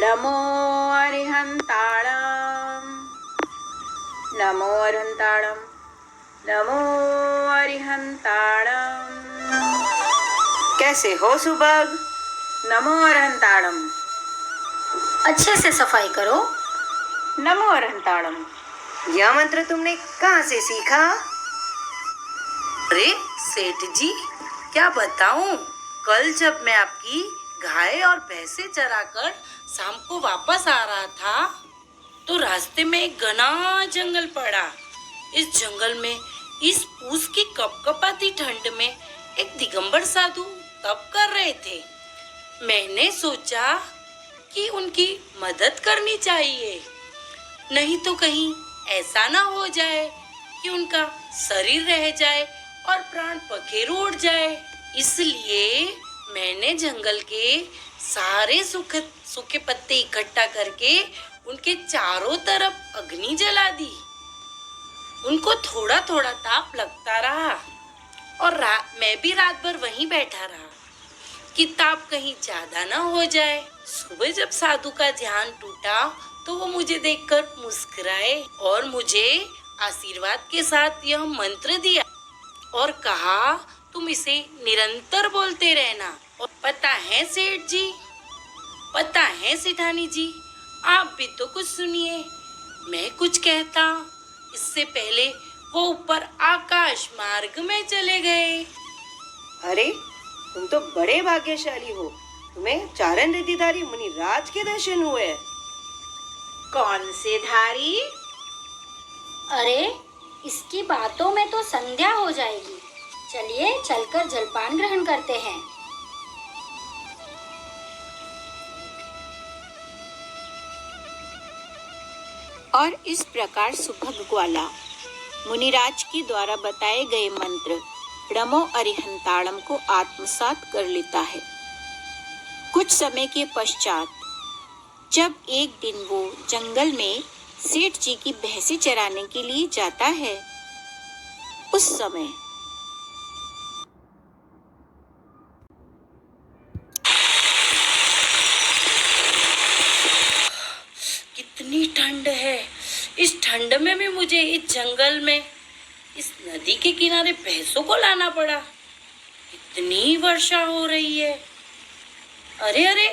नमो अरिहंताणम, नमो अरिहंताणम, नमो अरिहंताणम। कैसे हो सुबह? नमो अरिहंताणम। अच्छे से सफाई करो। नमो अरिहंताणम। यह मंत्र तुमने कहाँ से सीखा? अरे सेठ जी, क्या बताऊं, कल जब मैं आपकी गाय और भैंसे चराकर शाम को वापस आ रहा था तो रास्ते में एक घना जंगल पड़ा। इस जंगल में इस पूस की कपकपाती ठंड में एक दिगंबर साधु तप कर रहे थे। मैंने सोचा कि उनकी मदद करनी चाहिए, नहीं तो कहीं ऐसा ना हो जाए कि उनका शरीर रह जाए और प्राण पखेरु उड़ जाए। इसलिए मैंने जंगल के सारे सूखे पत्ते इकट्ठा करके उनके चारों तरफ अग्नि जला दी। उनको थोड़ा थोड़ा ताप लगता रहा और मैं भी रात भर वहीं बैठा रहा कि ताप कहीं ज्यादा ना हो जाए। सुबह जब साधु का ध्यान टूटा तो वो मुझे देखकर मुस्कुराए और मुझे आशीर्वाद के साथ यह मंत्र दिया और कहा, तुम इसे निरंतर बोलते रहना। और पता है सेठ जी, पता है सेठानी जी, आप भी तो कुछ सुनिए। मैं कुछ कहता इससे पहले वो ऊपर आकाश मार्ग में चले गए। अरे तुम तो बड़े भाग्यशाली हो, तुम्हें चारण रिद्धिधारी मुनिराज के दर्शन हुए। कौन से धारी? अरे इसकी बातों में तो संध्या हो जाएगी। चलिए चलकर जलपान ग्रहण करते हैं। और इस प्रकार सुभग ग्वाला मुनिराज के द्वारा बताए गए मंत्र नमो अरिहंताणम को आत्मसात कर लेता है। कुछ समय के पश्चात जब एक दिन वो जंगल में सेठ जी की भैंसें चराने के लिए जाता है, उस समय कितनी ठंड है। इस ठंड में भी मुझे इस जंगल में इस नदी के किनारे भैंसों को लाना पड़ा। इतनी वर्षा हो रही है। अरे अरे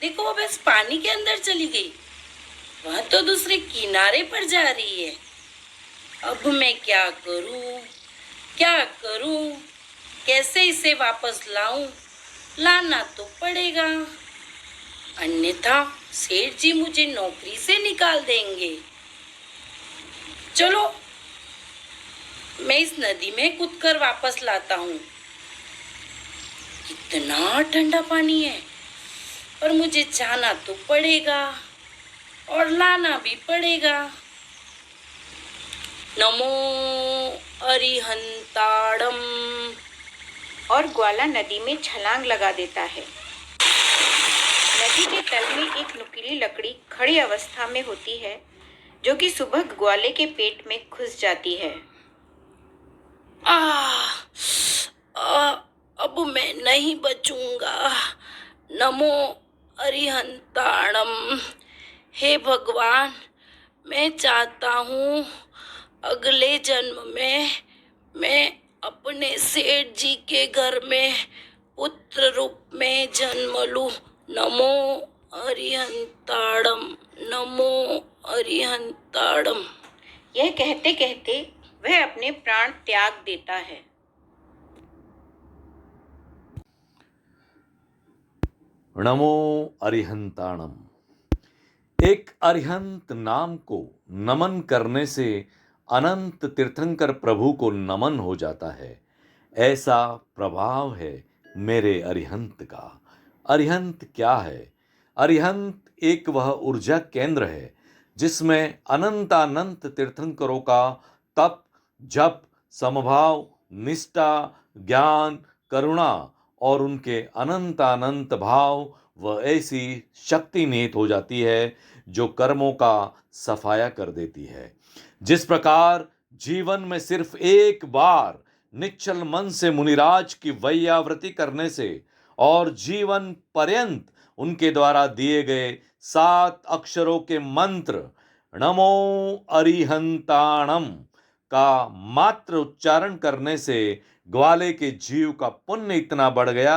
देखो, वो भैंस पानी के अंदर चली गई। वह तो दूसरे किनारे पर जा रही है। अब मैं क्या करूं, क्या करूं, कैसे इसे वापस लाऊं? लाना तो पड़ेगा, अन्यथा सेठ जी मुझे नौकरी से निकाल देंगे। चलो मैं इस नदी में कूदकर वापस लाता हूँ। इतना ठंडा पानी है और मुझे जाना तो पड़ेगा और लाना भी पड़ेगा। नमो अरिहंताणम। और ग्वाला नदी में छलांग लगा देता है। नदी के तल में एक नुकीली लकड़ी खड़ी अवस्था में होती है, जो कि सुबह ग्वाले के पेट में घुस जाती है। अब मैं नहीं बचूंगा। नमो अरिहंताणम। हे भगवान, मैं चाहता हूँ अगले जन्म में मैं अपने सेठ जी के घर में पुत्र रूप में जन्म लूं। नमो अरिहंताणम, नमो अरिहंताणम। यह कहते कहते वह अपने प्राण त्याग देता है। नमो अरिहंताणम। एक अरिहंत नाम को नमन करने से अनंत तीर्थंकर प्रभु को नमन हो जाता है। ऐसा प्रभाव है मेरे अरिहंत का। अरिहंत क्या है? अरिहंत एक वह ऊर्जा केंद्र है जिसमें अनंतानंत तीर्थंकरों का तप, जप, समभाव, निष्ठा, ज्ञान, करुणा और उनके अनंतानंत भाव व ऐसी शक्ति निहित हो जाती है जो कर्मों का सफाया कर देती है। जिस प्रकार जीवन में सिर्फ एक बार निश्चल मन से मुनिराज की वैयावृत्ति करने से और जीवन पर्यंत उनके द्वारा दिए गए 7 अक्षरों के मंत्र नमो अरिहंताणम का मात्र उच्चारण करने से ग्वाले के जीव का पुण्य इतना बढ़ गया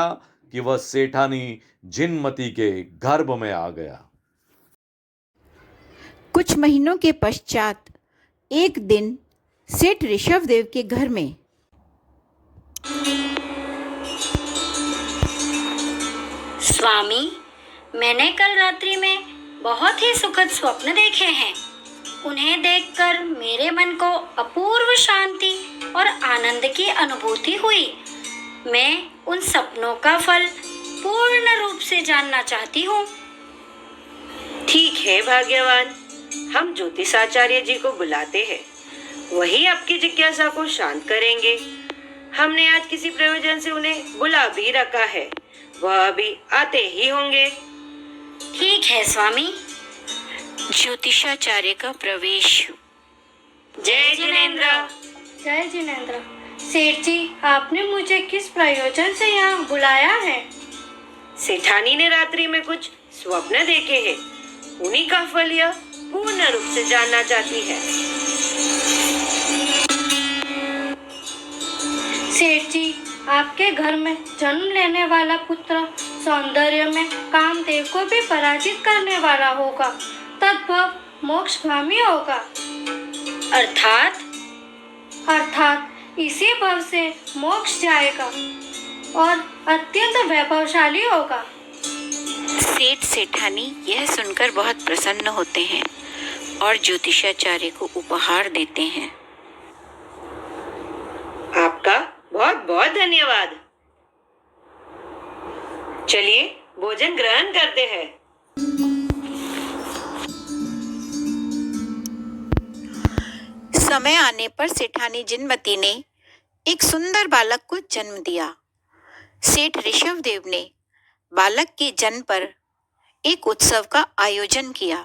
कि वह सेठानी जिनमती के गर्भ में आ गया। कुछ महीनों के पश्चात एक दिन सेठ ऋषभदेव के घर में स्वामी, मैंने कल रात्रि में बहुत ही सुखद स्वप्न देखे हैं। उन्हें देखकर मेरे मन को अपूर्व शांति और आनंद की अनुभूति हुई। मैं उन सपनों का फल पूर्ण रूप से जानना चाहती हूँ। ठीक है भाग्यवान, हम ज्योतिषाचार्य जी को बुलाते हैं। वही आपकी जिज्ञासा को शांत करेंगे। हमने आज किसी प्रयोजन से उन्हें बुला भी रखा है, वह अभी आते ही होंगे। ठीक है स्वामी। ज्योतिषाचार्य का प्रवेश। जय जिनेंद्र। जय जिनेंद्र। सेठ जी, आपने मुझे किस प्रयोजन से यहाँ बुलाया है? सेठानी ने रात्रि में कुछ स्वप्न देखे हैं, उन्हीं का फल यह पूर्ण रूप से जानना चाहती है। सेठ जी, आपके घर में जन्म लेने वाला पुत्र सौंदर्य में कामदेव को भी पराजित करने वाला होगा, तद्भव मोक्षगामी होगा। अर्थात इसी भव से मोक्ष जाएगा और अत्यंत वैभवशाली होगा। सेठ सेठानी यह सुनकर बहुत प्रसन्न होते हैं और ज्योतिषाचार्य को उपहार देते हैं। आपका बहुत बहुत धन्यवाद। चलिए भोजन ग्रहण करते हैं। समय आने पर सेठानी जिनमती ने एक सुंदर बालक को जन्म दिया। सेठ ऋषभदेव ने बालक के जन्म पर एक उत्सव का आयोजन किया।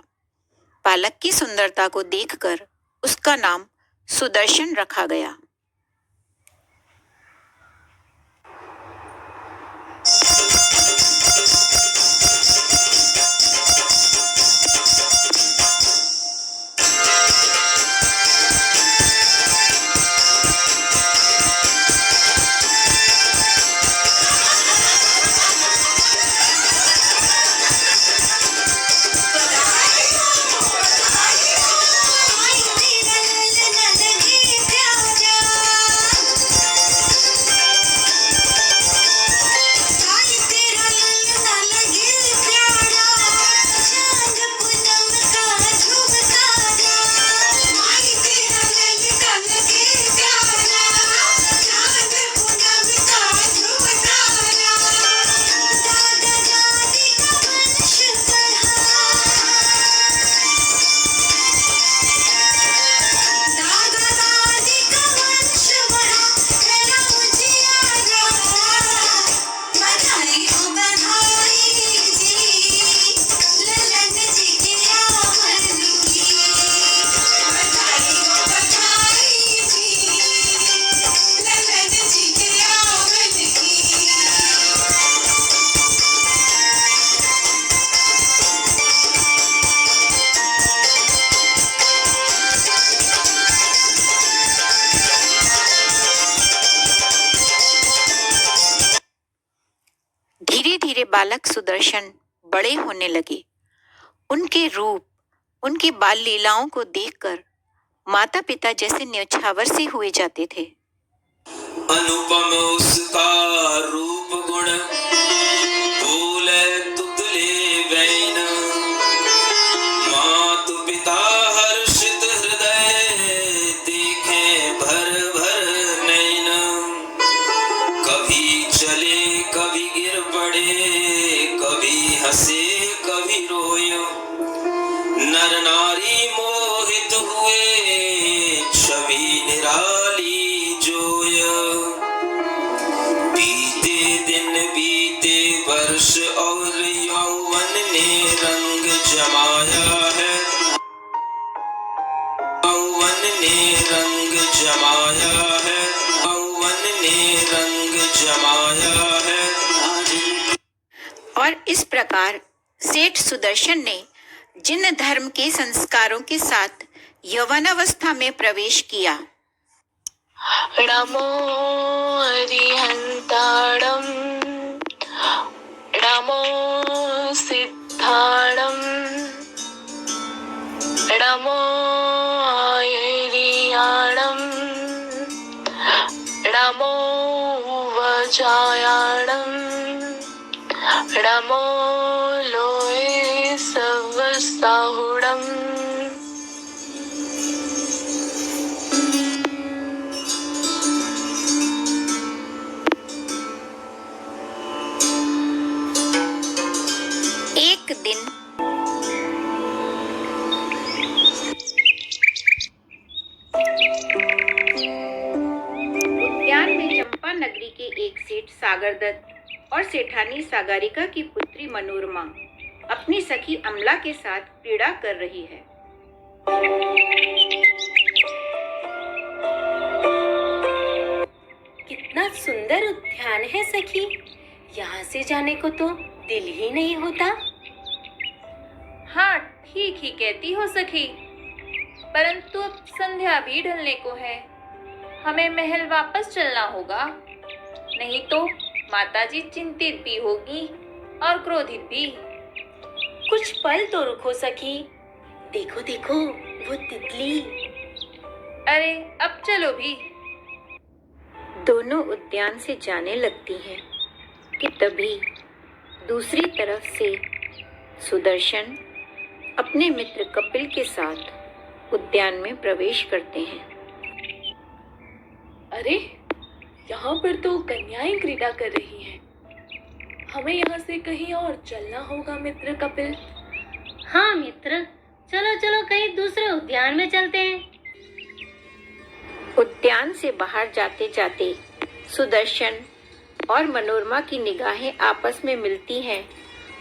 बालक की सुंदरता को देखकर उसका नाम सुदर्शन रखा गया। धीरे बालक सुदर्शन बड़े होने लगे। उनके रूप, उनकी बाल लीलाओं को देखकर माता पिता जैसे न्यौछावर से हुए जाते थे। अनुपम उसका रूप गुण, बोले तुतले बैन, मातु पिता हर्षित हृदय, देखे भर भर नैन। कभी चले कभी गिर पड़े, कभी हंसे कभी रोए, नर नारी मोहित हुए, छवि निराली जोय। बीते दिन बीते वर्ष और यौवन ने रंग जमाया है, यौवन ने रंग जमाया है, यौवन ने रंग जमाया है। और इस प्रकार सेठ सुदर्शन ने जिन धर्म के संस्कारों के साथ यौवनावस्था में प्रवेश किया। नमो अरिहन्ताणं नमो सिद्धाणं नमो आयर्याणं नमो वजायाणं नमो लोये सवसाहुणम्। एक दिन उद्यान में चंपा नगरी के एक सेठ सागरदत्त और सेठानी सागारिका की पुत्री मनोरमा अपनी सखी अमला के साथ क्रीड़ा कर रही है। कितना सुंदर उद्यान है सखी, यहाँ से जाने को तो दिल ही नहीं होता। हाँ, ठीक ही कहती हो सखी, परंतु अब संध्या भी ढलने को है, हमें महल वापस चलना होगा, नहीं तो माताजी चिंतित भी होगी और क्रोधित भी। कुछ पल तो रुको सखी, देखो देखो वो तितली। अरे अब चलो भी। दोनों उद्यान से जाने लगती हैं कि तभी दूसरी तरफ से सुदर्शन अपने मित्र कपिल के साथ उद्यान में प्रवेश करते हैं। अरे यहाँ पर तो कन्याएं क्रीड़ा कर रही हैं, हमें यहाँ से कहीं और चलना होगा मित्र कपिल। हाँ मित्र, चलो चलो कहीं दूसरे उद्यान में चलते हैं। उद्यान से बाहर जाते जाते सुदर्शन और मनोरमा की निगाहें आपस में मिलती हैं।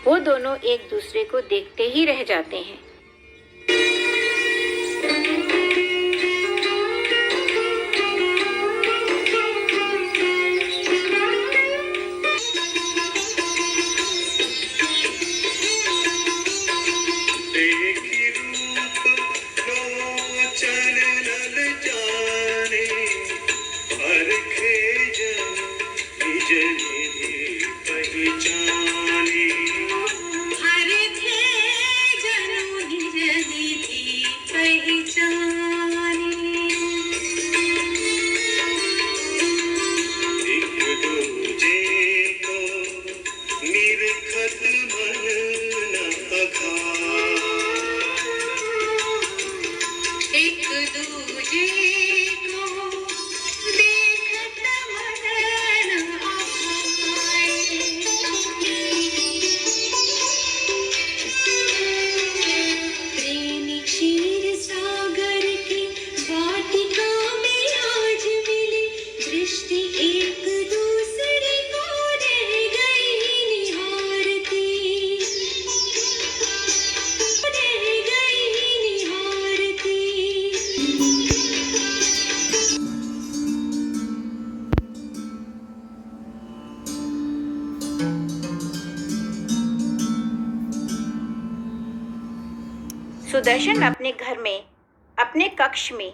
वो दोनों एक दूसरे को देखते ही रह जाते हैं। सुदर्शन अपने घर में अपने कक्ष में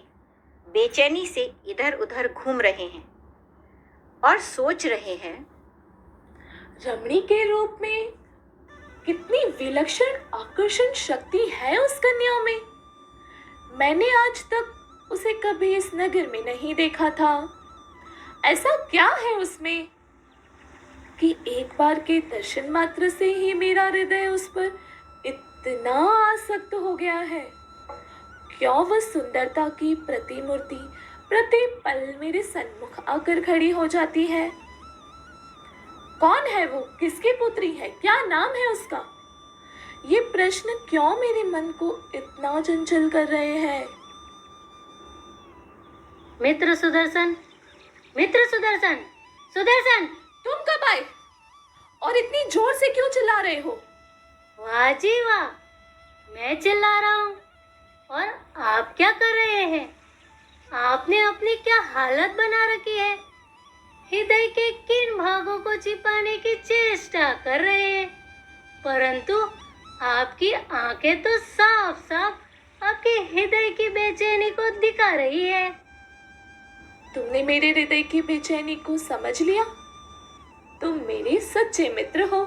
बेचैनी से इधर उधर घूम रहे हैं और सोच रहे हैं, रमणी के रूप में कितनी विलक्षण आकर्षण शक्ति है उस कन्या में। मैंने आज तक उसे कभी इस नगर में नहीं देखा था। ऐसा क्या है उसमें कि एक बार के दर्शन मात्र से ही मेरा हृदय उस पर इतना आसक्त हो गया है। क्यों वह सुंदरता की प्रतिमूर्ति प्रति पल मेरे सन्मुख आकर खड़ी हो जाती है। कौन है वो, किसकी पुत्री है, क्या नाम है उसका? ये प्रश्न क्यों मेरे मन को इतना चंचल कर रहे हैं। मित्र सुदर्शन, मित्र सुदर्शन, सुदर्शन! तुम कब आए और इतनी जोर से क्यों चिल्ला रहे हो? वाह जी वाह, मैं चिल्ला रहा हूँ और आप क्या कर रहे हैं? आपने अपनी क्या हालत बना रखी है। हृदय के किन भागों को छिपाने की चेष्टा कर रहे हैं, परंतु आपकी आंखें तो साफ साफ आपके हृदय की बेचैनी को दिखा रही है। तुमने मेरे हृदय की बेचैनी को समझ लिया। तुम मेरे सच्चे मित्र हो।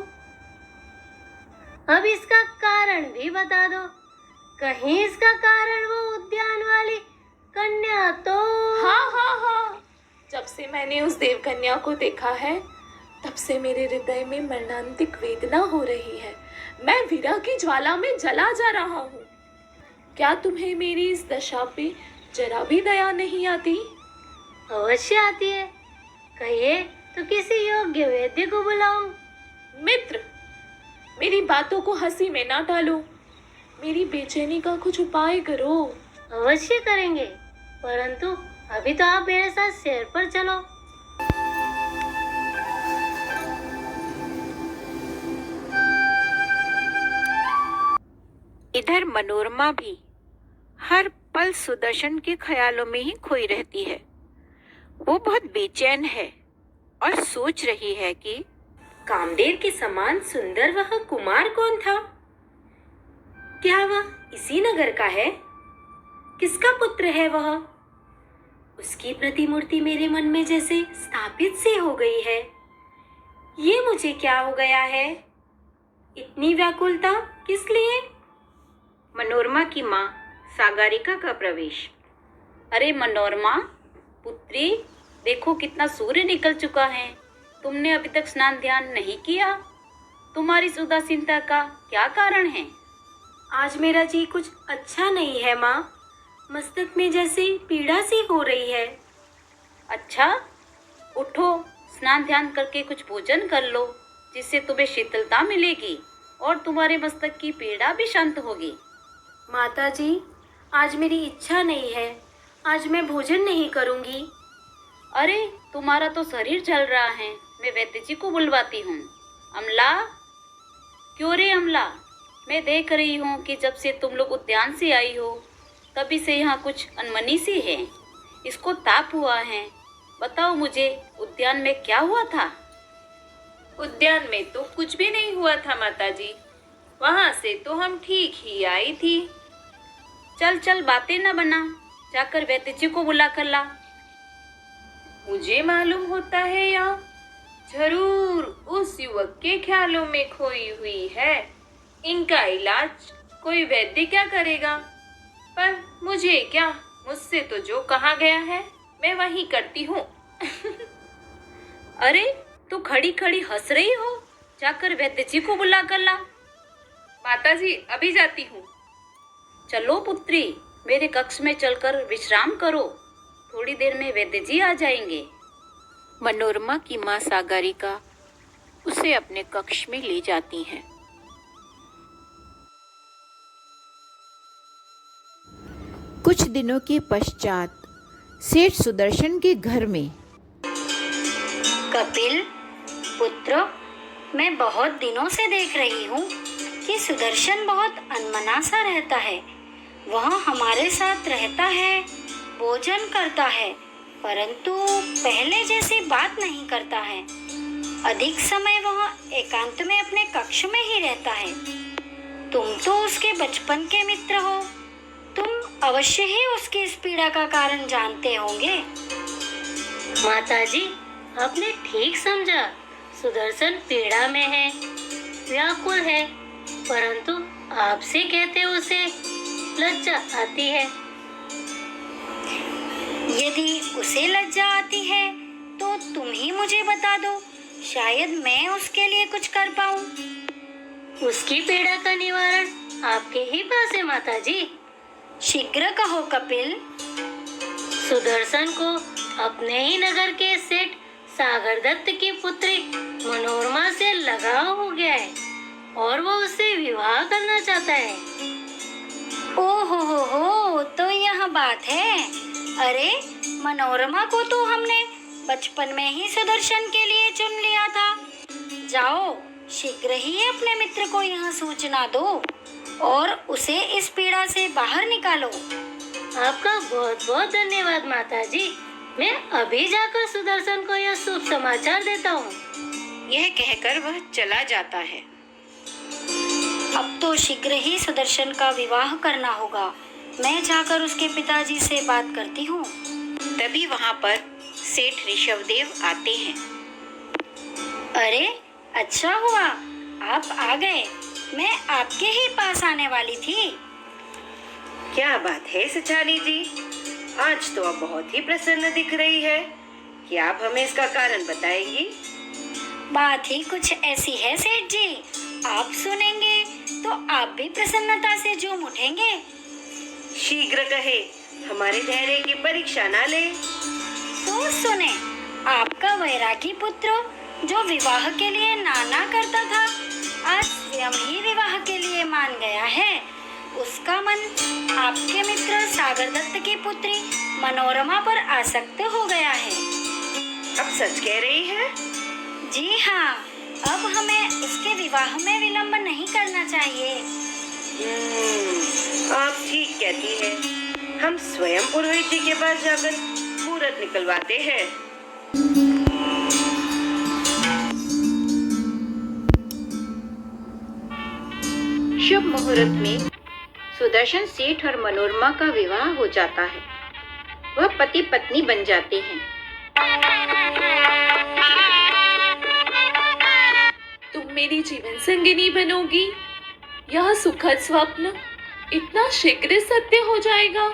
अब इसका कारण भी बता दो। कहीं इसका कारण वो उद्यान वाली कन्या तो। हाँ, जब से मैंने उस देव कन्या को देखा है तब से मेरे हृदय में मरणांतिक वेदना हो रही है। मैं विरह की ज्वाला में जला जा रहा हूँ। क्या तुम्हें मेरी इस दशा पे जरा भी दया नहीं आती? अवश्य आती है। कहिए तो किसी योग्य वैद्य को बुलाऊं। मित्र, मेरी बातों को हंसी में ना डालो। मेरी बेचैनी का कुछ उपाय करो। अवश्य करेंगे, परंतु अभी तो आप मेरे साथ सैर पर चलो। इधर मनोरमा भी हर पल सुदर्शन के ख्यालों में ही खोई रहती है। वो बहुत बेचैन है और सोच रही है कि कामदेव के समान सुंदर वह कुमार कौन था? क्या वह इसी नगर का है? किसका पुत्र है वह? उसकी प्रतिमूर्ति मेरे मन में जैसे स्थापित सी हो गई है। ये मुझे क्या हो गया है? इतनी व्याकुलता किस लिए? मनोरमा की माँ सागरिका का प्रवेश। अरे मनोरमा पुत्री, देखो कितना सूर्य निकल चुका है। तुमने अभी तक स्नान ध्यान नहीं किया। तुम्हारी इस उदासीनता का क्या कारण है? आज मेरा जी कुछ अच्छा नहीं है माँ। मस्तक में जैसे पीड़ा सी हो रही है। अच्छा, उठो, स्नान ध्यान करके कुछ भोजन कर लो, जिससे तुम्हें शीतलता मिलेगी और तुम्हारे मस्तक की पीड़ा भी शांत होगी। माता जी, आज मेरी इच्छा नहीं है। आज मैं भोजन नहीं करूँगी। अरे तुम्हारा तो शरीर जल रहा है। मैं वैद्य जी को बुलवाती हूँ। अमला, क्यों रे अमला, मैं देख रही हूँ कि जब से तुम लोग उद्यान से आई हो तभी से यहाँ कुछ अनमनी सी है। इसको ताप हुआ है। बताओ मुझे, उद्यान में क्या हुआ था? उद्यान में तो कुछ भी नहीं हुआ था माता जी। वहाँ से तो हम ठीक ही आई थी। चल चल, बातें न बना, जाकर वैद्य जी को बुला कर ला। मुझे मालूम होता है या जरूर उस युवक के ख्यालों में खोई हुई है। इनका इलाज कोई वैद्य क्या करेगा? पर मुझे क्या, मुझसे तो जो कहा गया है मैं वही करती हूँ। अरे तू खड़ी खड़ी हंस रही हो, जाकर वैद्य जी को बुला कर ला। माता जी, अभी जाती हूँ। चलो पुत्री, मेरे कक्ष में चलकर विश्राम करो। थोड़ी देर में वैद्य जी आ जाएंगे। मनोरमा की माँ सागरिका उसे अपने कक्ष में ले जाती हैं। कुछ दिनों के पश्चात सेठ सुदर्शन के घर में। कपिल पुत्र, मैं बहुत दिनों से देख रही हूँ कि सुदर्शन बहुत अनमना सा रहता है। वह हमारे साथ रहता है, भोजन करता है, परंतु पहले जैसी बात नहीं करता है। अधिक समय वह एकांत में अपने कक्ष में ही रहता है। तुम तो उसके बचपन के मित्र हो, तुम अवश्य ही उसकी इस पीड़ा का कारण जानते होंगे। माताजी, आपने ठीक समझा। सुदर्शन पीड़ा में है, व्याकुल है, परंतु आपसे कहते उसे लज्जा आती है। यदि उसे लज्जा आती है तो तुम ही मुझे बता दो, शायद मैं उसके लिए कुछ कर पाऊं। उसकी पीड़ा का निवारण आपके ही पास है माताजी। शीघ्र कहो कपिल। सुदर्शन को अपने ही नगर के सेठ सागर दत्त की पुत्री मनोरमा से लगाव हो गया है और वो उससे विवाह करना चाहता है। ओहो, तो यह बात है। अरे मनोरमा को तो हमने बचपन में ही सुदर्शन के लिए चुन लिया था। जाओ, शीघ्र ही अपने मित्र को यह सूचना दो और उसे इस पीड़ा से बाहर निकालो। आपका बहुत बहुत धन्यवाद माताजी। मैं अभी जाकर सुदर्शन को यह शुभ समाचार देता हूँ। यह कहकर वह चला जाता है। अब तो शीघ्र ही सुदर्शन का विवाह करना होगा। मैं जाकर उसके पिताजी से बात करती हूँ। तभी वहां पर सेठ ऋषभदेव आते हैं। अरे अच्छा हुआ आप आ गए, मैं आपके ही पास आने वाली थी। क्या बात है सचानी जी, आज तो आप बहुत ही प्रसन्न दिख रही है। क्या आप हमें इसका कारण बताएंगी? बात ही कुछ ऐसी है सेठ जी, आप सुनेंगे तो आप भी प्रसन्नता से झूम उठेंगे। शीघ्र कहे, हमारे धैर्य की परीक्षा ना ले। तो सुने, आपका वैरागी पुत्र जो विवाह के लिए नाना करता था, आज स्वयं ही विवाह के लिए मान गया है। उसका मन आपके मित्र सागर दत्त की पुत्री मनोरमा पर आसक्त हो गया है। अब सच कह रही है? जी हाँ, अब हमें उसके विवाह में विलंब नहीं करना चाहिए। आप ठीक कहती हैं। हम स्वयं पुरोहित जी के पास जाकर मुहूर्त निकलवाते हैं। शुभ मुहूर्त में सुदर्शन सेठ और मनोरमा का विवाह हो जाता है। वह पति पत्नी बन जाते हैं। तुम मेरी जीवन संगिनी बनोगी। यह सुखद स्वप्न इतना शीघ्र सत्य हो जाएगा,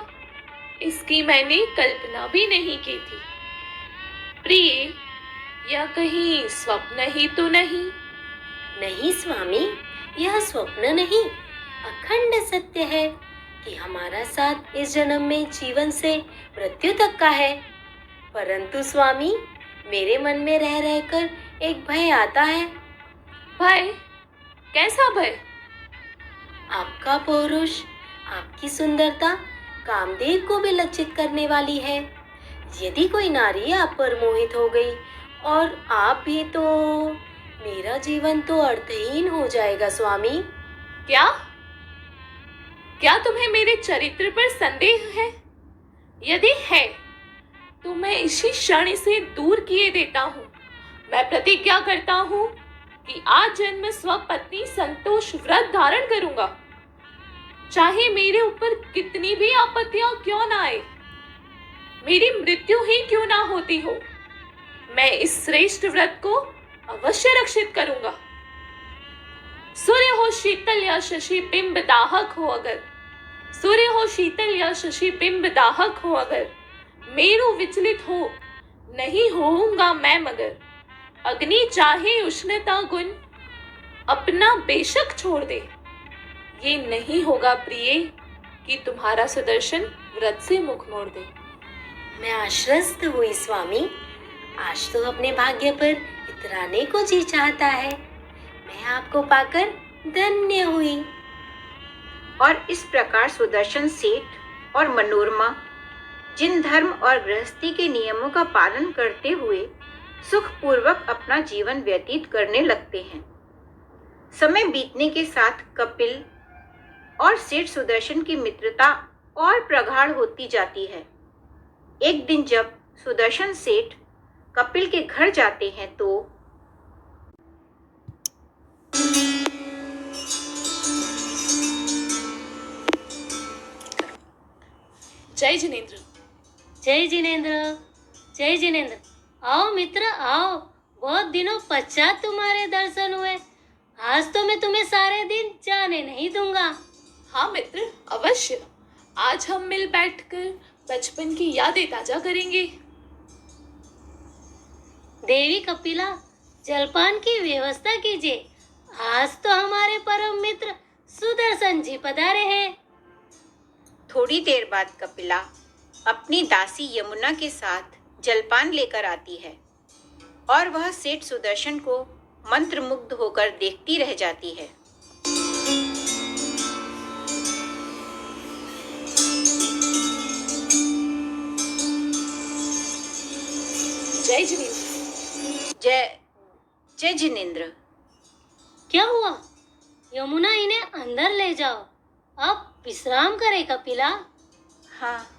इसकी मैंने कल्पना भी नहीं की थी। प्रिय, यह कहीं स्वप्न ही तो नहीं? नहीं स्वामी, यह स्वप्न नहीं, अखंड सत्य है कि हमारा साथ इस जन्म में जीवन से मृत्यु तक का है। परंतु स्वामी, मेरे मन में रह रहकर एक भय आता है। भय? कैसा भय? आपका पौरुष, आपकी सुंदरता कामदेव को भी लज्जित करने वाली है। यदि कोई नारी आप पर मोहित हो गई और आप भी, तो मेरा जीवन तो अर्थहीन हो जाएगा स्वामी। क्या? क्या तुम्हें मेरे चरित्र पर संदेह है? यदि है तो मैं इसी क्षण इसे दूर किए देता हूँ। मैं प्रतिज्ञा करता हूँ कि आज जन्म स्वपत्नी संतोष व्रत धारण करूंगा, चाहे मेरे ऊपर कितनी भी आपत्तियां क्यों ना आए, मेरी मृत्यु ही क्यों ना होती हो, मैं इस श्रेष्ठ व्रत को अवश्य रक्षित करूंगा। सूर्य हो शीतल या शशि बिंब दाहक हो अगर, सूर्य हो शीतल या शशि बिंब दाहक हो अगर, मेरु विचलित हो नहीं होऊंगा मैं मगर। अग्नि चाहे उष्णता गुण अपना बेशक छोड़ दे, ये नहीं होगा प्रिय कि तुम्हारा सुदर्शन व्रत से मुख मोड़ दे। मैं आश्वस्त हुई स्वामी, आज तो अपने भाग्य पर इतराने को जी चाहता है। मैं आपको पाकर धन्य हुई। और इस प्रकार सुदर्शन सेठ और मनोरमा जिन धर्म और गृहस्थी के नियमों का पालन करते हुए सुखपूर्वक अपना जीवन व्यतीत करने लगते हैं। समय बीतने के साथ कपिल और सेठ सुदर्शन की मित्रता और प्रगाढ़ होती जाती है। एक दिन जब सुदर्शन सेठ कपिल के घर जाते हैं तो जय जिनेंद्र। जय जिनेंद्र, जय जिनेंद्र। आओ मित्र आओ, बहुत दिनों पश्चात तुम्हारे दर्शन हुए। आज तो मैं तुम्हें सारे दिन जाने नहीं दूंगा। हाँ मित्र, अवश्य। आज हम मिल बैठकर बचपन की यादें ताजा करेंगे। देवी कपिला, जलपान की व्यवस्था कीजिए। आज तो हमारे परम मित्र सुदर्शन जी पधारे हैं। थोड़ी देर बाद कपिला अपनी दासी यमुना के साथ जलपान लेकर आती है और वह सेठ सुदर्शन को मंत्रमुग्ध होकर देखती रह जाती है। जय जिनेंद्र। जय जिनेंद्र। क्या हुआ? यमुना, इन्हें अंदर ले जाओ, आप विश्राम करें कपिला। हाँ।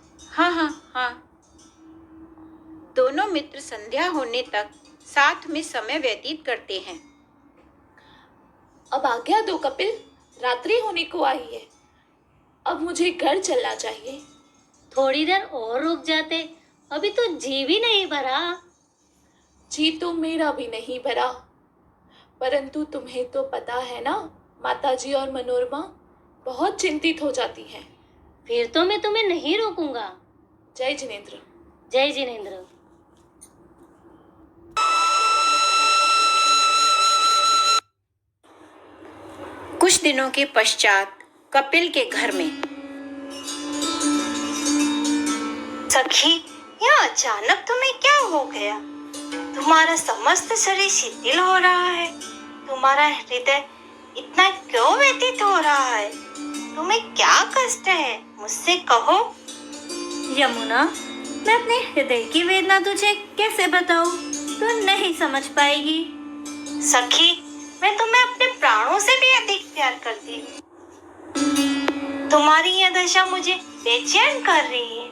दोनों मित्र संध्या होने तक साथ में समय व्यतीत करते हैं। अब आज्ञा दो कपिल, रात्रि होने को आई है। अब मुझे घर चलना चाहिए। थोड़ी देर और रुक जाते, अभी तो जी भी नहीं भरा। जी तो मेरा भी नहीं भरा, परंतु तुम्हें तो पता है ना, माताजी और मनोरमा बहुत चिंतित हो जाती हैं। फिर तो मैं तुम्हें नहीं रोकूंगा। जय जिनेंद्र। जय जिनेंद्र। कुछ दिनों के पश्चात कपिल के घर में। सखी, यह अचानक तुम्हें क्या हो गया? तुम्हारा समस्त शरीर शिथिल हो रहा है। तुम्हारा हृदय इतना क्यों व्यथित हो रहा है? तुम्हें क्या कष्ट है? मुझसे कहो। यमुना, मैं अपने हृदय की वेदना तुझे कैसे बताऊं? तू नहीं समझ पाएगी। सखी, मैं तुम्हें अपने प्राणों से भी अधिक प्यार करती हूँ। तुम्हारी यह दशा मुझे बेचैन कर रही है।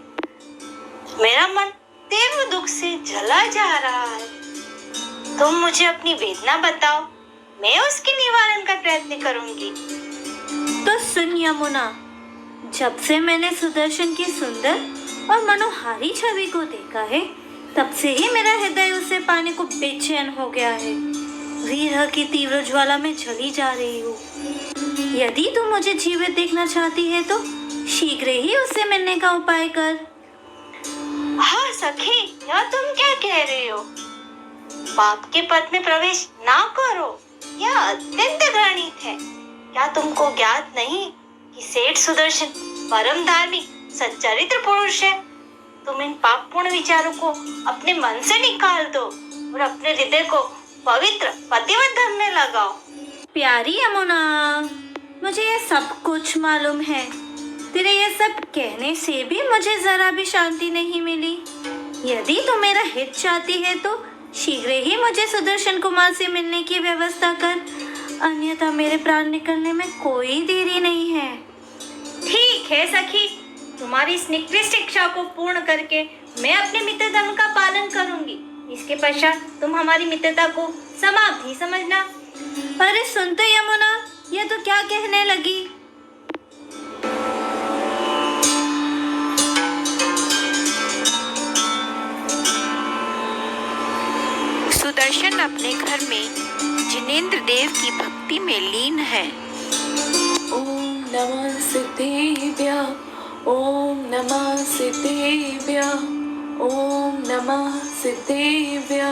मेरा मन तीव्र दुख से जला जा रहा है। तुम मुझे अपनी वेदना बताओ, मैं उसके निवारण का प्रयत्न करूंगी। तो सुन यमुना, जब से मैंने सुदर्शन की सुंदर और मनोहारी छवि को देखा है, तब से ही मेरा हृदय उसे पाने को बेचैन हो गया है। विरह की तीव्र ज्वाला में जली जा रही हूँ। यदि तू मुझे जीवित देखना चाहती है तो शीघ्र ही उससे मिलने का उपाय कर। हाँ सखी, यह तुम क्या कह रही हो? पाप के पथ में प्रवेश ना करो, यह अत्यंत घृणित है। क्या तुमको ज्ञात नहीं कि सेठ सुदर्शन परम धार्मिक सच्चरित्र पुरुष है? तुम इन पापपूर्ण विचारों को अपने मन से निकाल दो और अपने हृदय को पवित्र पतिव्रत धर्म में लगाओ। प्यारी यमुना, मुझे ये सब कुछ मालूम है। तेरे ये सब कहने से भी मुझे जरा भी शांति नहीं मिली। यदि तू मेरा हित चाहती है तो शीघ्र ही मुझे सुदर्शन कुमार से मिलने की व्यवस्था कर, अन्यथा मेरे प्राण निकलने में कोई देरी नहीं है। ठीक है सखी, तुम्हारी इस निकृष्ट इच्छा को पूर्ण करके मैं अपने मित्र धर्म का पालन करूंगी। इसके पश्चात तुम हमारी मित्रता को समाप्त ही समझना। अरे सुन तो यमुना, ये तो क्या कहने लगी? सुदर्शन अपने घर में जिनेंद्र देव की भक्ति में लीन है। ओम नमः सिद्धेभ्य, ओम नमः सिद्धेभ्य, ओम नमः सिद्धेभ्य।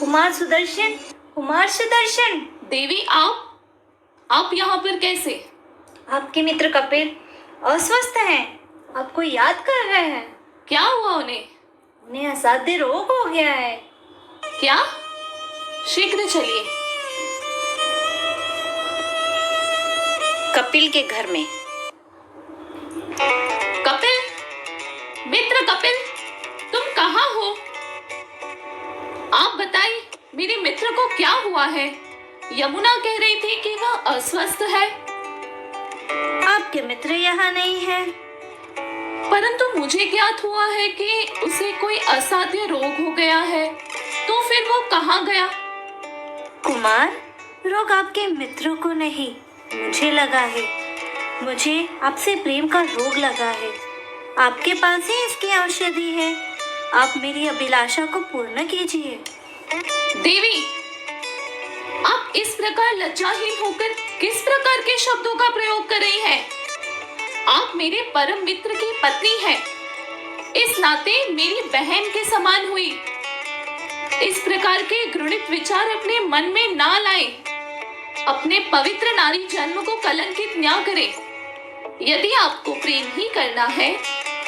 कुमार सुदर्शन, कुमार सुदर्शन। देवी, आप यहाँ पर कैसे? आपके मित्र कपिल अस्वस्थ हैं, आपको याद कर रहे हैं। क्या हुआ उन्हें? उन्हें असाध्य रोग हो गया है। क्या? शीघ्र चलिए। कपिल के घर में। कपिल, मित्र कपिल, तुम कहाँ हो? आप बताइए, मेरे मित्र को क्या हुआ है? यमुना कह रही थी कि वह अस्वस्थ है। आपके मित्र यहाँ नहीं है। परंतु मुझे ज्ञात हुआ है कि उसे कोई असाध्य रोग हो गया है। तो फिर वो कहाँ गया? कुमार, रोग आपके मित्रों को नहीं, मुझे लगा है। मुझे आपसे प्रेम का रोग लगा है। आपके पास ही इसकी औषधि है। आप मेरी अभिलाषा को पूर्ण कीजिए। देवी, आप इस प्रकार लज्जाहीन होकर किस प्रकार के शब्दों का प्रयोग कर रही हैं? आप मेरे परम मित्र की पत्नी हैं। इस नाते मेरी बहन के समान हुई। इस प्रकार के घृणित विचार अपने मन में ना लाएं। अपने पवित्र नारी जन्म को कलंकित ना करें। यदि आपको प्रेम ही करना है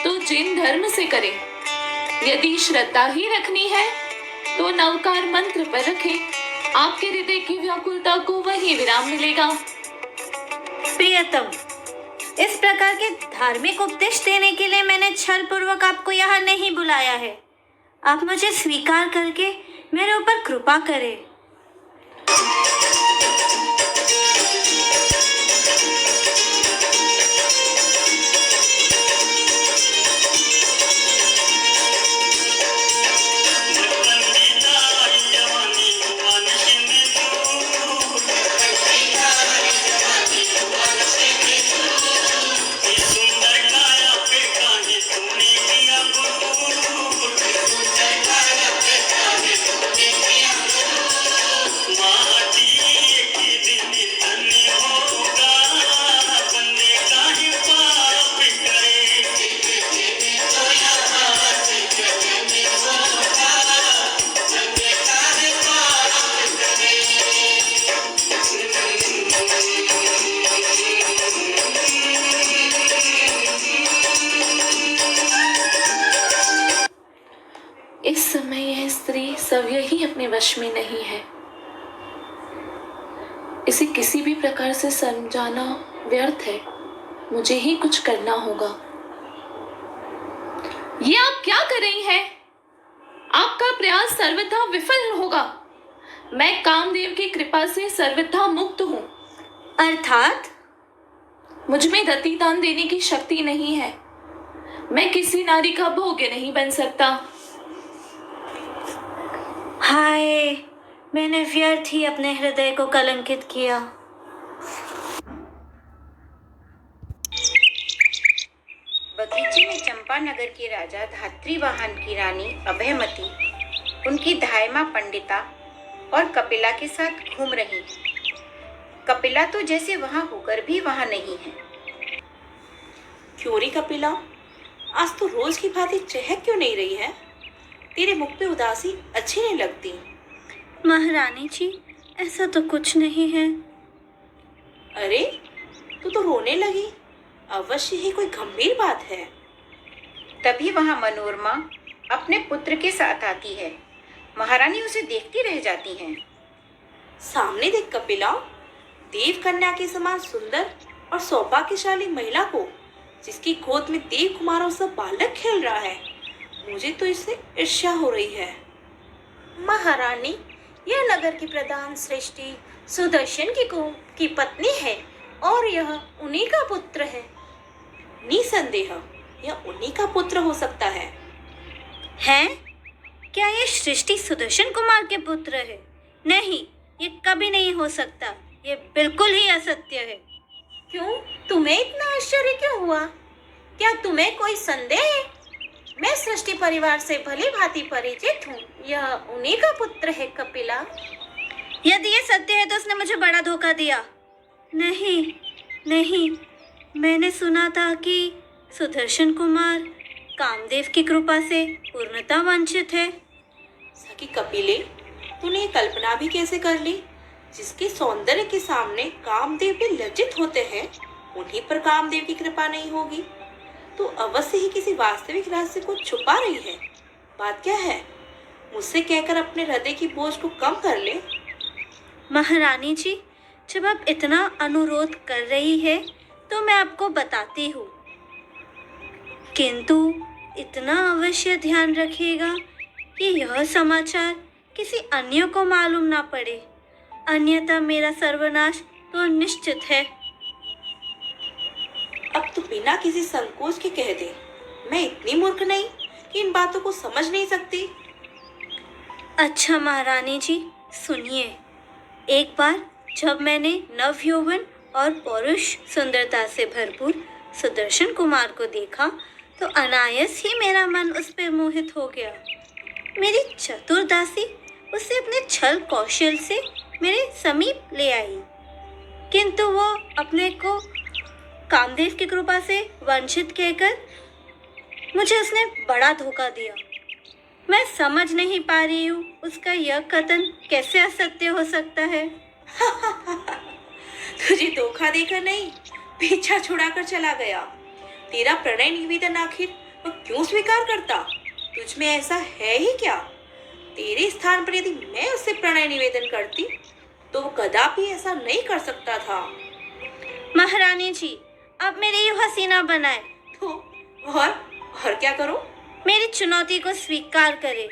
तो जिन धर्म से करें। यदि श्रद्धा ही रखनी है तो नवकार मंत्र पर रखें। आपके हृदय की व्याकुलता को वही विराम मिलेगा। प्रियतम, इस प्रकार के धार्मिक उपदेश देने के लिए मैंने छल पूर्वक आपको यहाँ नहीं बुलाया है। आप मुझे स्वीकार करके मेरे ऊपर कृपा करें। वास्तव्य ही अपने वश में नहीं है। इसे किसी भी प्रकार से समझाना व्यर्थ है। मुझे ही कुछ करना होगा। ये आप क्या कर रही हैं? आपका प्रयास सर्वथा विफल होगा। मैं कामदेव की कृपा से सर्वथा मुक्त हूँ। अर्थात मुझ में रतिदान देने की शक्ति नहीं है। मैं किसी नारी का भोग्य नहीं बन सकता। हाय, मैंने व्यर्थ ही अपने हृदय को कलंकित किया। बगीचे में चंपानगर के राजा धात्रीवाहन की रानी अभयमती, उनकी धायमा पंडिता और कपिला के साथ घूम रही हैं। कपिला तो जैसे वहां होकर भी वहां नहीं है। क्यों रे कपिला, आज तो रोज की भांति चहक क्यों नहीं रही है? तेरे मुख पे उदासी अच्छी नहीं लगती। महारानी जी, ऐसा तो कुछ नहीं है। अरे, तू तो रोने लगी। अवश्य ही कोई गंभीर बात है। तभी वहां मनोरमा अपने पुत्र के साथ आती है। महारानी उसे देखती रह जाती हैं। सामने देख कपिला, देव कन्या के समान सुंदर और सौभाग्यशाली महिला को, जिसकी गोद में देव कुमारों सा बालक खेल रहा है। मुझे तो इससे ईर्ष्या हो रही है। महारानी, यह नगर की प्रधान सृष्टि सुदर्शन की पत्नी है और यह उन्हीं का पुत्र है। निसंदेह यह उन्हीं का पुत्र हो सकता है। हैं? क्या ये सृष्टि सुदर्शन कुमार के पुत्र है? नहीं, ये कभी नहीं हो सकता। ये बिल्कुल ही असत्य है। क्यों? तुम्हें इतना आश्चर्य क्यों हुआ? क्या तुम्हें कोई संदेह है? मैं सृष्टि परिवार से भली भांति परिचित हूँ। यह उन्हीं का पुत्र है कपिला। यदि ये सत्य है तो उसने मुझे बड़ा धोखा दिया। नहीं, मैंने सुना था कि सुदर्शन कुमार कामदेव की कृपा से पूर्णता वंचित है। सखी कपिले, तूने ये कल्पना भी कैसे कर ली? जिसके सौंदर्य के सामने कामदेव भी लज्जित होते हैं, उन्हीं पर कामदेव की कृपा नहीं होगी। तू अवश्य ही किसी वास्तविक रहस्य को छुपा रही है। बात क्या है? मुझसे कहकर अपने हृदय की बोझ को कम कर ले। महारानी जी, जब आप इतना अनुरोध कर रही है तो मैं आपको बताती हूँ, किंतु इतना अवश्य ध्यान रखिएगा कि यह समाचार किसी अन्य को मालूम ना पड़े, अन्यथा मेरा सर्वनाश तो निश्चित है। अब तू बिना किसी संकोच के कह दे। मैं इतनी मूर्ख नहीं कि इन बातों को समझ नहीं सकती। अच्छा महारानी जी, सुनिए। एक बार जब मैंने नवयौवन और पौरुष सुंदरता से भरपूर सुदर्शन कुमार को देखा तो अनायास ही मेरा मन उस पर मोहित हो गया। मेरी चतुर दासी उसे अपने छल कौशल से मेरे समीप ले आई, किंतु वो अपने को कामदेव की कृपा से वंचित कहकर मुझे उसने बड़ा धोखा दिया। मैं समझ नहीं पा रही हूँ उसका यह कथन कैसे असत्य हो सकता है। तुझे धोखा देकर नहीं, पीछा छुड़ाकर चला गया। तेरा प्रणय निवेदन आखिर वो क्यों स्वीकार करता? तुझ में ऐसा है ही क्या? तेरे स्थान पर यदि मैं उससे प्रणय निवेदन करती तो वो कदापि ऐसा नहीं कर सकता था। महारानी जी, अब मेरी युवा हसीना बनाए तो और क्या करो? मेरी चुनौती को स्वीकार करें।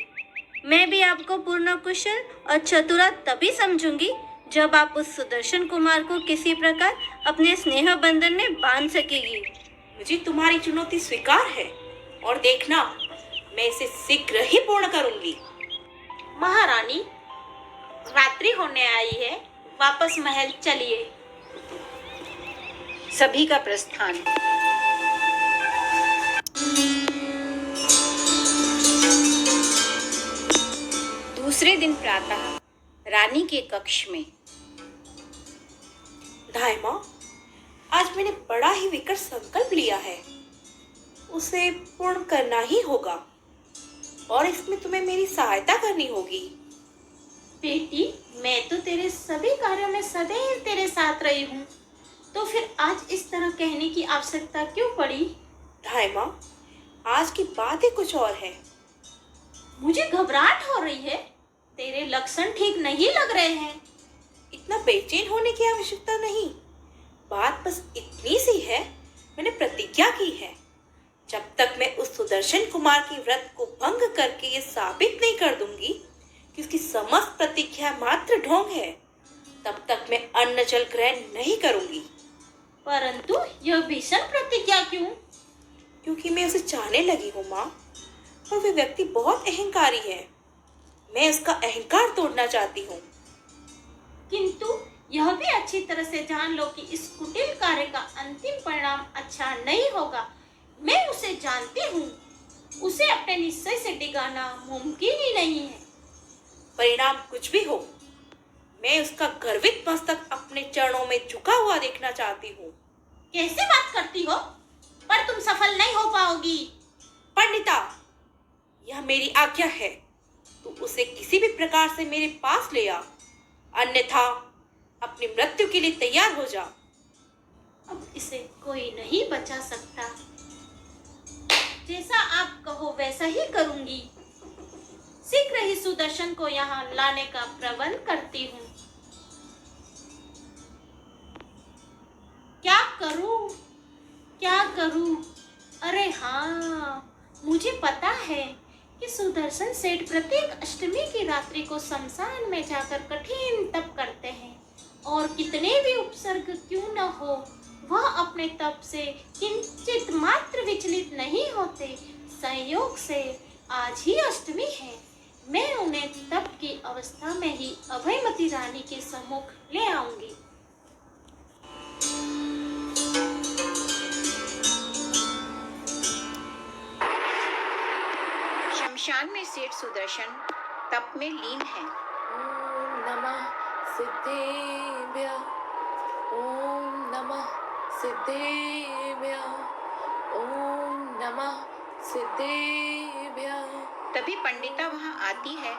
मैं भी आपको पूर्ण कुशल और चतुरा तभी समझूंगी जब आप उस सुदर्शन कुमार को किसी प्रकार अपने स्नेह बंधन में बांध सकेगी। मुझे तुम्हारी चुनौती स्वीकार है और देखना, मैं इसे शीघ्र ही पूर्ण करूंगी। महारानी, रात्रि होने आई है, वापस महल चलिए। सभी का प्रस्थान। दूसरे दिन प्रातः रानी के कक्ष में। धायमा, आज मैंने बड़ा ही विकट संकल्प लिया है। उसे पूर्ण करना ही होगा और इसमें तुम्हें मेरी सहायता करनी होगी। बेटी, मैं तो तेरे सभी कार्यों में सदैव तेरे साथ रही हूँ, तो फिर आज इस तरह कहने की आवश्यकता क्यों पड़ी? धायमा, आज की बात ही कुछ और है। मुझे घबराहट हो रही है। लक्षण ठीक नहीं लग रहे हैं। इतना बेचैन होने की आवश्यकता नहीं। बात बस इतनी सी है, मैंने प्रतिज्ञा की है, जब तक मैं उस सुदर्शन कुमार की व्रत को भंग करके ये साबित नहीं कर दूंगी कि उसकी समस्त प्रतिज्ञा मात्र ढोंग है, तब तक मैं अन्न जल ग्रहण नहीं करूंगी। परंतु यह भीषण प्रतिज्ञा क्यों? क्योंकि मैं उसे चाहने लगी हूँ माँ, और वह व्यक्ति बहुत अहंकारी है। मैं उसका अहंकार तोड़ना चाहती हूँ। किंतु यह भी अच्छी तरह से जान लो कि इस कुटिल कार्य का अंतिम परिणाम अच्छा नहीं होगा। मैं उसे जानती हूँ, उसे अपने निश्चय से डिगाना मुमकिन ही नहीं है। परिणाम कुछ भी हो, मैं उसका गर्वित मस्तक अपने चरणों में झुका हुआ देखना चाहती हूँ। कैसे बात करती हो? पर तुम सफल नहीं हो पाओगी। पंडिता, यह मेरी आज्ञा है, तू उसे किसी भी प्रकार से मेरे पास ले आ, अन्यथा अपनी मृत्यु के लिए तैयार हो जा। अब इसे कोई नहीं बचा सकता। जैसा आप कहो वैसा ही करूंगी। शीघ्र ही सुदर्शन को यहाँ लाने का प्रबंध करती हूँ। क्या करूँ, क्या करूँ? अरे हाँ, मुझे पता है कि सुदर्शन सेठ प्रत्येक अष्टमी की रात्रि को शमशान में जाकर कठिन तप करते हैं, और कितने भी उपसर्ग क्यों न हो, वह अपने तप से किंचित मात्र विचलित नहीं होते। संयोग से आज ही अष्टमी है। मैं उन्हें तप की अवस्था में ही अभयमती रानी के सम्मुख ले आऊंगी। शमशान में सेठ सुदर्शन तप में लीन है। ओम नमः सिद्धेभ्य, ओम नमः सिद्धेभ्य, ओम नमः सिद्धेभ्य। तभी पंडिता वहां आती है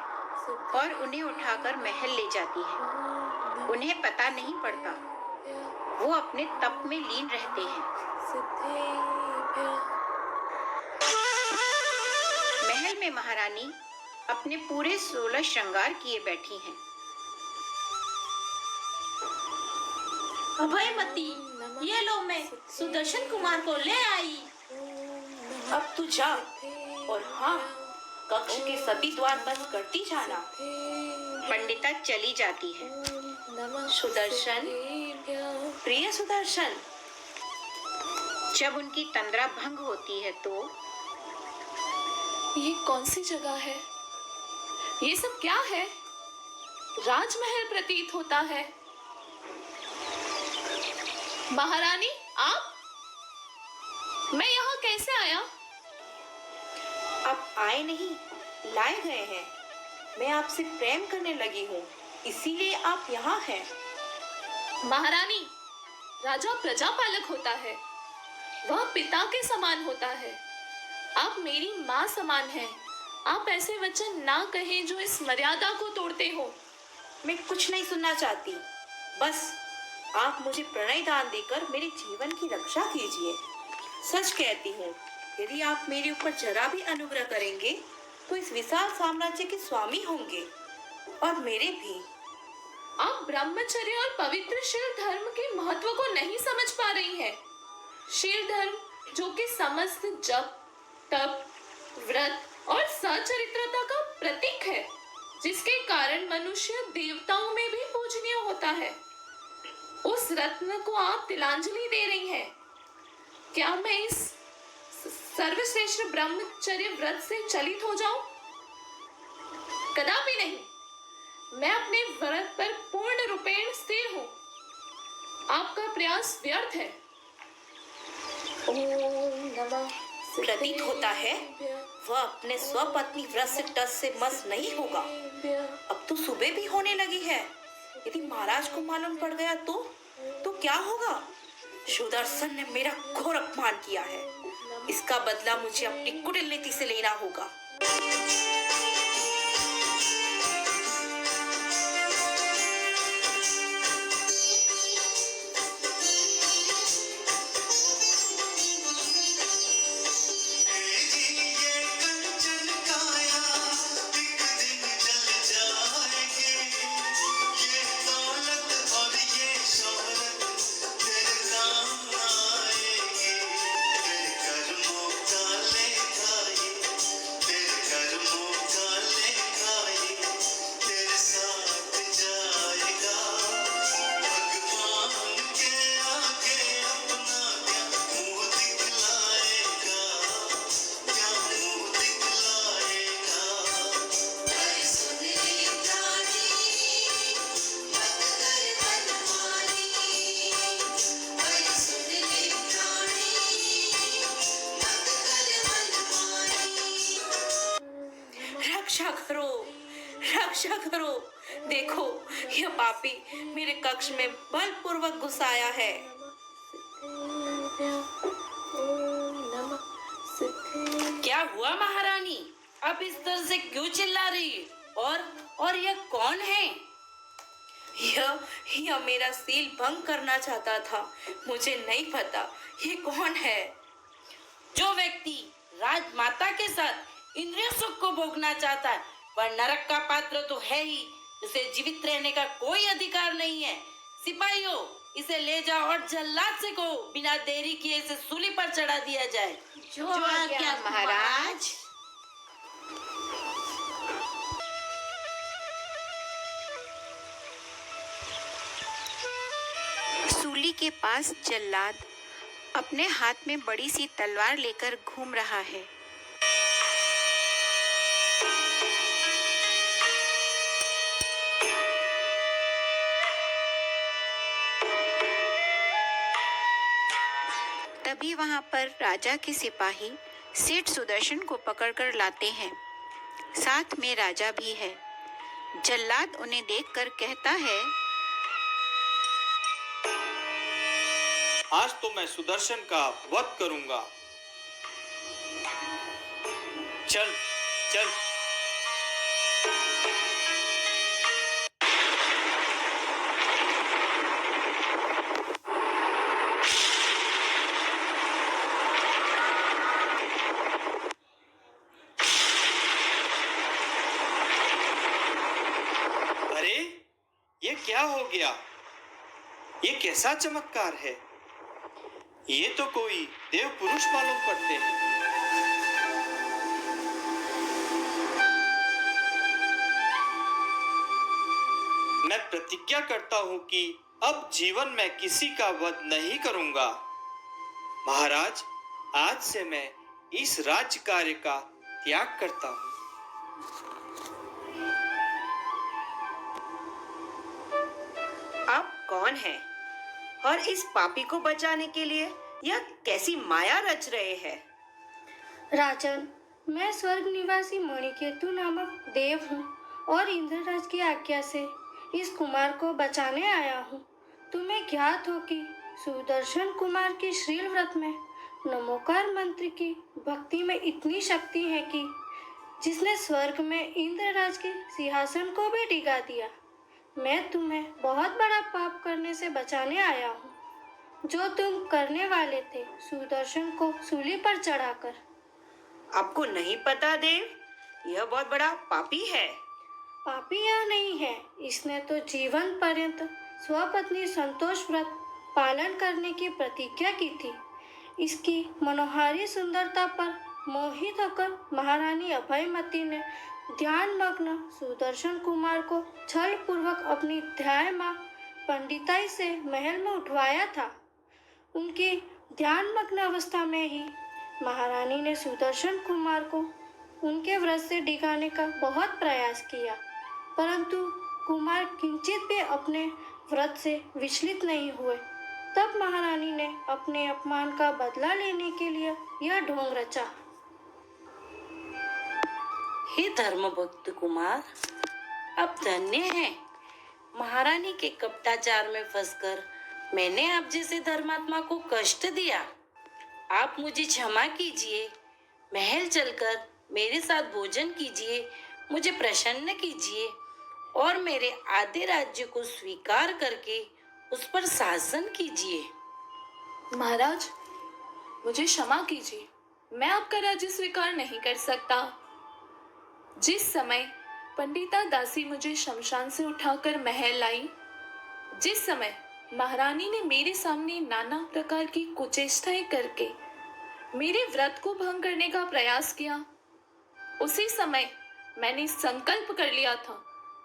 और उन्हें उठाकर महल ले जाती है। उन्हें पता नहीं पड़ता, वो अपने तप में लीन रहते हैं। महल में महारानी अपने पूरे 16 श्रृंगार किए बैठी हैं। अभयमती, ये लो, मैं सुदर्शन कुमार को ले आई। अब तू जा, और हाँ, कक्ष के सभी द्वार बंद करती जाना। पंडिता चली जाती है। सुदर्शन, प्रिय सुदर्शन। जब उनकी तंद्रा भंग होती है तो ये कौन सी जगह है? ये सब क्या है? राजमहल प्रतीत होता है। महारानी, आप? मैं यहाँ कैसे आया? आप आए नहीं, लाए गए हैं। मैं आपसे प्रेम करने लगी हूँ, इसीलिए आप यहाँ हैं। महारानी, राजा प्रजापालक होता है, वह पिता के समान होता है। आप मेरी माँ समान हैं। आप ऐसे वचन ना कहें जो इस मर्यादा को तोड़ते हो। मैं कुछ नहीं सुनना चाहती, बस आप मुझे प्रणय दान देकर मेरे जीवन की रक्षा कीजिए। सच कहती हूँ, यदि आप मेरे ऊपर जरा भी अनुग्रह करेंगे तो इस विशाल साम्राज्य के स्वामी होंगे, और मेरे भी। आप ब्रह्मचर्य और पवित्र शील धर्म के महत्व को नहीं समझ पा रही हैं। शील धर्म जो कि समस्त जप, तप, व्रत और सचरित्रता का प्रतीक है, जिसके कारण मनुष्य देवताओं में भी पूजनीय होता है। उस रत्न को आप तिलांजलि दे रही हैं। क्या मैं इस सर्वश्रेष्ठ ब्रह्मचर्य व्रत से चलित हो जाऊं? कदापि नहीं। मैं अपने व्रत पर पूर्ण रूपेण स्थिर हूँ। आपका प्रयास व्यर्थ है। ओम नमः। प्रतीत होता है वह अपने स्वपत्नी व्रत से टस से मस नहीं होगा। अब तो सुबह भी होने लगी है। यदि महाराज को मालूम पड़ गया तो क्या होगा? सुदर्शन ने मेरा घोर अपमान किया है। इसका बदला मुझे अपनी कुटिल नीति से लेना होगा। रक्षा करो। देखो, यह पापी मेरे कक्ष में बलपूर्वक घुस आया है। क्या हुआ महारानी? आप इस तरह से क्यों चिल्ला रही है? और यह कौन है? यह मेरा सील भंग करना चाहता था। मुझे नहीं पता ये कौन है। जो व्यक्ति राजमाता के साथ इंद्रिय सुख को भोगना चाहता है वह नरक का पात्र तो है ही, उसे जीवित रहने का कोई अधिकार नहीं है। सिपाहियों, इसे ले जाओ और जल्लाद से को बिना देरी किए इसे सूली पर चढ़ा दिया जाए। जो आज्ञा महाराज। सूली के पास जल्लाद अपने हाथ में बड़ी सी तलवार लेकर घूम रहा है। तभी वहां पर राजा के सिपाही सेठ सुदर्शन को पकड़कर लाते हैं। साथ में राजा भी है। जल्लाद उन्हें देखकर कहता है, आज तो मैं सुदर्शन का वध करूंगा। चल चल। अरे, ये क्या हो गया? ये कैसा चमत्कार है? ये तो कोई देव पुरुष मालूम पड़ते हैं। मैं प्रतिज्ञा करता हूं कि अब जीवन में किसी का वध नहीं करूंगा। महाराज, आज से मैं इस राज्य कार्य का त्याग करता हूं। आप कौन हैं? और इस पापी को बचाने के लिए यह कैसी माया रच रहे हैं? राजन, मैं स्वर्ग निवासी मणिकेतु नामक देव हूँ और इंद्रराज की आज्ञा से इस कुमार को बचाने आया हूँ। तुम्हें ज्ञात हो कि सुदर्शन कुमार के श्रील व्रत में नमोकार मंत्र की भक्ति में इतनी शक्ति है कि जिसने स्वर्ग में इंद्रराज के सिंहासन को भी डिगा दिया। मैं तुम्हें बहुत बड़ा पाप करने से बचाने आया हूँ जो तुम करने वाले थे, सुदर्शन को सूली पर चढ़ाकर। आपको नहीं पता देव, यह बहुत बड़ा पापी है। पापी यह नहीं है, इसने तो जीवन पर्यंत स्वपत्नी संतोष व्रत पालन करने की प्रतिज्ञा की थी। इसकी मनोहारी सुंदरता पर मोहित होकर महारानी अभयमती ने ध्यान मग्न सुदर्शन कुमार को छल पूर्वक अपनी ध्याय मां पंडिताई से महल में उठवाया था। उनकी ध्यान मग्न अवस्था में ही महारानी ने सुदर्शन कुमार को उनके व्रत से डिगाने का बहुत प्रयास किया, परंतु कुमार किंचित भी अपने व्रत से विचलित नहीं हुए। तब महारानी ने अपने अपमान का बदला लेने के लिए यह ढोंग रचा। हे धर्म भक्त कुमार, आप धन्य हैं। महारानी के कपटाचार में फंसकर मैंने आप जैसे धर्मात्मा को कष्ट दिया। आप मुझे क्षमा कीजिए। महल चलकर मेरे साथ भोजन कीजिए, मुझे प्रसन्न कीजिए और मेरे आधे राज्य को स्वीकार करके उस पर शासन कीजिए। महाराज, मुझे क्षमा कीजिए, मैं आपका राज्य स्वीकार नहीं कर सकता। जिस समय पंडिता दासी मुझे शमशान से उठाकर महल लाई, जिस समय महारानी ने मेरे सामने नाना प्रकार की कुचेष्टाएं करके मेरे व्रत को भंग करने का प्रयास किया, उसी समय मैंने संकल्प कर लिया था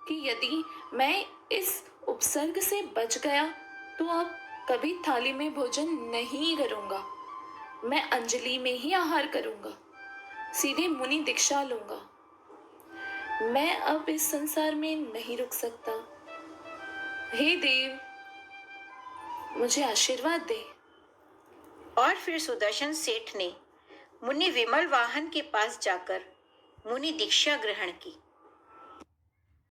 कि यदि मैं इस उपसर्ग से बच गया तो अब कभी थाली में भोजन नहीं करूंगा। मैं अंजलि में ही आहार करूंगा, सीधे मुनि दीक्षा लूंगा। मैं अब इस संसार में नहीं रुक सकता। हे देव, मुझे आशीर्वाद दे। और फिर सुदर्शन सेठ ने मुनि विमल वाहन के पास जाकर मुनि दीक्षा ग्रहण की।